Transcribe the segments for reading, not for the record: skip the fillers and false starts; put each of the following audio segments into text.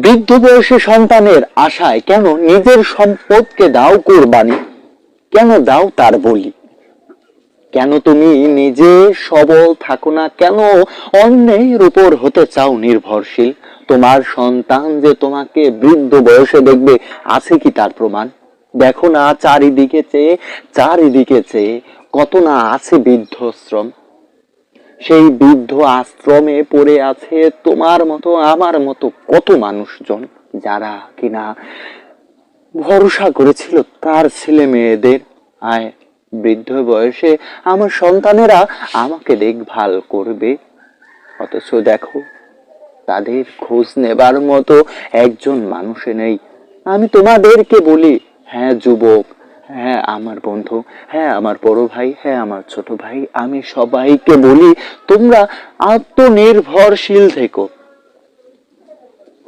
বৃদ্ধ বয়সে সন্তানের আশায় কেন নিজের সম্পদকে দাও কোরবানি? কেন দাও তার বলি? কেন তুমি নিজে সবল থাকো না? কেন অন্যের উপর হতে চাও নির্ভরশীল? তোমার সন্তান যে তোমাকে বৃদ্ধ বয়সে দেখবে, আছে কি তার প্রমাণ? দেখো না চারিদিকে চেয়ে কত না আছে বৃদ্ধাশ্রম। সেই বৃদ্ধ আশ্রমে পড়ে আছে তোমার মতো আমার মতো কত মানুষজন, যারা কিনা ভরসা করেছিল তার ছেলে মেয়েদের। আয়, বৃদ্ধ বয়সে আমার সন্তানেরা আমাকে দেখভাল করবে, অথচ দেখো তাদের খোঁজ নেবার মতো একজন মানুষ নেই। আমি তোমাদেরকে বলি, হ্যাঁ যুবক, হ্যাঁ আমার বন্ধু, হ্যাঁ আমার বড় ভাই, হ্যাঁ আমার ছোট ভাই, আমি সবাইকে বলি, তোমরা আত্মনির্ভরশীল থেকো।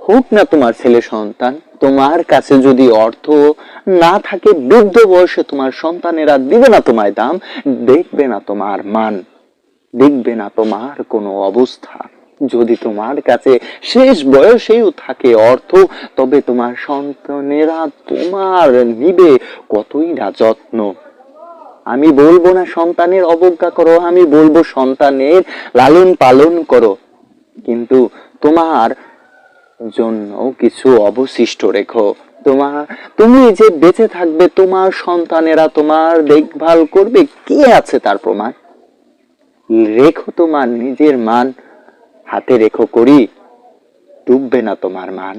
হোক না তোমার ছেলে সন্তান, তোমার কাছে যদি অর্থ না থাকে, বৃদ্ধ বয়সে তোমার সন্তানেরা দিবে না তোমায় দাম, দেখবে না তোমার মান, দেখবে না তোমার কোনো অবস্থা। যদি তোমার কাছে শেষ বয়সেও থাকে অর্থ, তবে তোমার সন্তানেরা তোমার নিবে কতই না যত্ন। আমি বলবো না সন্তানের অবজ্ঞা করো, আমি বলবো সন্তানের লালন পালন করো, কিন্তু তোমার জন্য কিছু অবশিষ্ট রেখো। তুমি যে বেঁচে থাকবে, তোমার সন্তানেরা তোমার দেখভাল করবে, কি আছে তার প্রমাণ? রেখো তোমার নিজের মান, হাতে রেখো করি, ডুববে না তোমার মান।